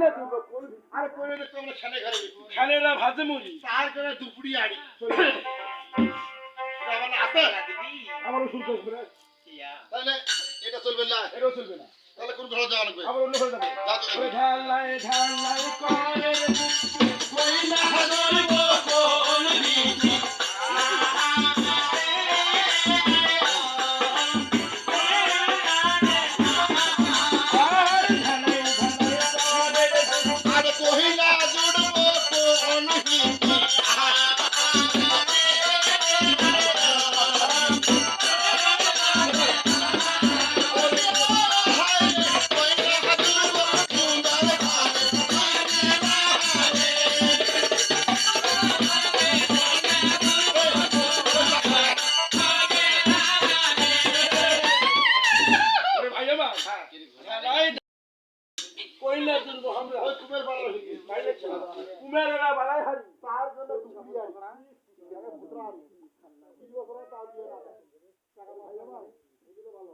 কইনা দিব কোন আরে কইনা তো আমরা খানে ঘরে খানেরা ভাজে মুড়ি তার করে দুপুরি আড়ি তাহলে আছে আমার ওষুধ করবে না তাহলে এটা চলবে না এটাও চলবে না তাহলে কোন ঘরে যাওয়া লাগবে আবার অন্য ঘরে যাবে যা তো ওরে ঢালাই ঢালাই করে কইনা ধরব কোন বিধি আরে কহিলা জুড়বো কোন হিতি কইনা দিন আমরা ওই কুমের বাড়া হইছে বাইরে কুমেরেরা বালাই হারি তার জন্য দুপুরি আই জায়গা পুত্র আনি ভিডিও করে তাও দিয়ে না টাকা ভাই আমার এগুলো ভালো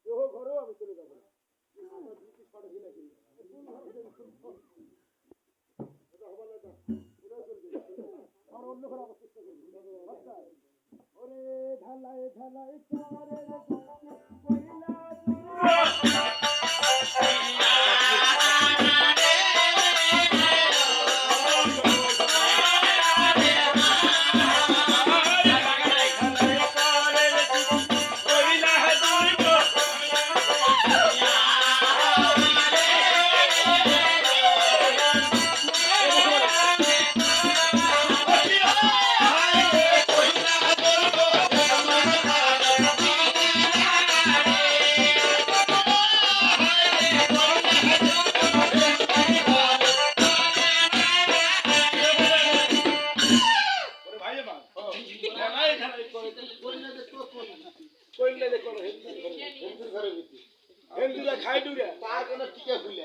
এও ঘরেও আমি চলে যাব না আমার দুটি ছড় গিয়ে নাকি এটা হবে না এটা চলবে আর অন্য ঘরে অবস্থা করব আচ্ছা ওরে ঢালাই ঢালাই করে কইলা হিন্দুরা খাই ডুরে তার কোনো টিকা খুলে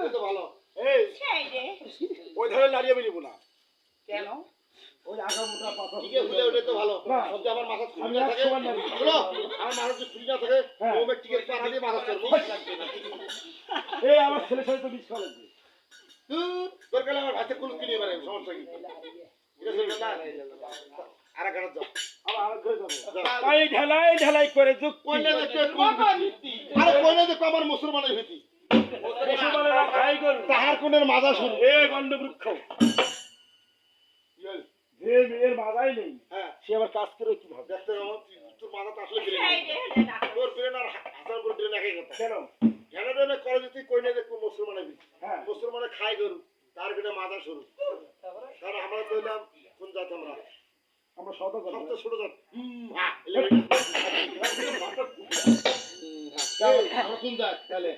তো ভালো এই ওই ধরে লাড়িয়ে বেরিব না কেন ওই আগা মোটা পাতা টিকা খুলে ওটা তো ভালো না। সব যে আমার মাথা আমি খুলে থাকে একশো বার নাড়ি। শুনো আমার মাথা যদি খুলে না থাকে হ্যাঁ। ও টিকা পাড়া দিয়ে মাথা চড়বো এই আমার ছেলে ছেলে তো বিষ খাওয়াচ্ছে তোর গেলে আমার ভাতে কুলুপ কিনে বেড়াই সমস্যা কি এটা চলবে না আর একটা যাও আবার আর ঘরে যাবো তাই ঢালাই ঢালাই করে যুগ কইনা দেখতে আরে কইনা দেখো আমার মুসলমানের ভীতি মুসলমানেরা খাই করু তাহার কোনের মাজা শুরু এ গন্ড বৃক্ষ যে মেয়ের মাথাই নেই হ্যাঁ সে আবার কাজ করে কি ভাবে দেখতে আমার তোর মাথা তো আসলে বেড়ে তোর বেড়ে না হাজার উপর বেড়ে একই কথা কেন কেন বেড়ে করে যদি কইনা দেখো মুসলমানের ভীতি হ্যাঁ মুসলমানে খাই গরু তার বিনা মাজা শুরু কারণ আমরা কইলাম কোন জাত আমরা আমরা সদা করি সবচেয়ে ছোট জাত আমরা কোন জাত তাহলে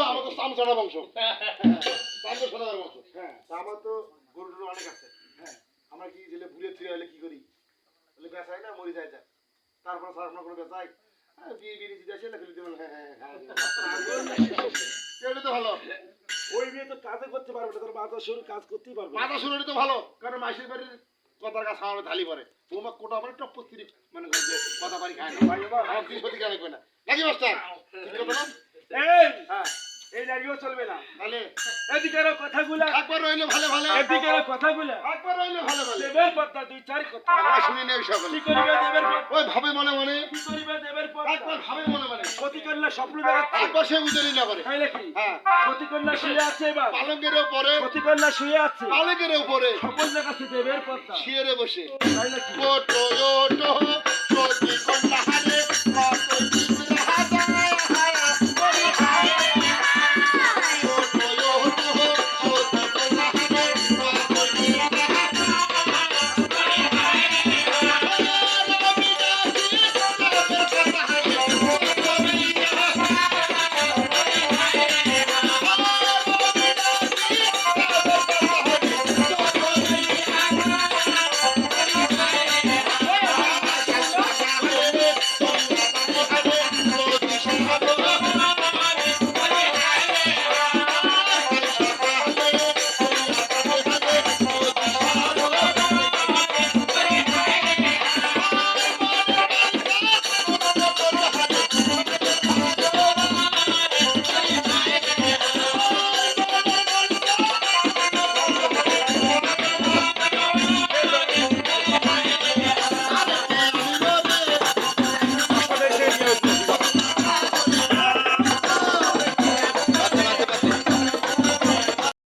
আমার তো সামসাড়া বংশ সামসাড়া বংশ হ্যাঁ আমার তো গরু টরু অনেক আছে হ্যাঁ আমরা কি জেলে বুড়ে থুয়ে হলে কি করি বলে বেচাই না মরি যায় যা তারপর সারাফনা করে বেচাই বিয়ে বিয়ে জিতে আসে না খেলে দেবেন হ্যাঁ তো ভালো ওই মেয়ে তো কাজে করতে পারবে না তার মাথা শুরু কাজ করতেই পারবে না। মাথা শুনে তো ভালো কারণ মাসির বাড়ির কথার কাছে আমার ঢালি পরে তোমার কোটা মানে টপ পত্রি মানে কথা বাড়ি খায় না ভাই বাবা আমার কি সত্যি কানে কই না নাকি মাস্টার ঠিক কথা না এই হ্যাঁ এই দাঁড়িয়েও চলবে না তাহলে এদিকের কথাগুলা একবার রইলে ভালো ভালো এদিকের কথাগুলা একবার রইলে ভালো ভালো দেবের পত্তা দুই চার কথা আমরা শুনি নেই সকলে কি করিবে দেবের পত্তা ওই ভাবে মনে মনে কি করিবে দেবের পত্তা একবার ভাবে মনে মনে ক্ষতি করলে স্বপ্ন দেখাচ্ছে একবার সে উদারি না করে তাইলে কি হ্যাঁ ক্ষতি করলে শুয়ে আছে এবার পালঙ্কের উপরে ক্ষতি করলে শুয়ে আছে পালঙ্কের উপরে সকল জায়গাতে দেবের পত্তা শিয়রে বসে তাইলে কি ওটো ওটো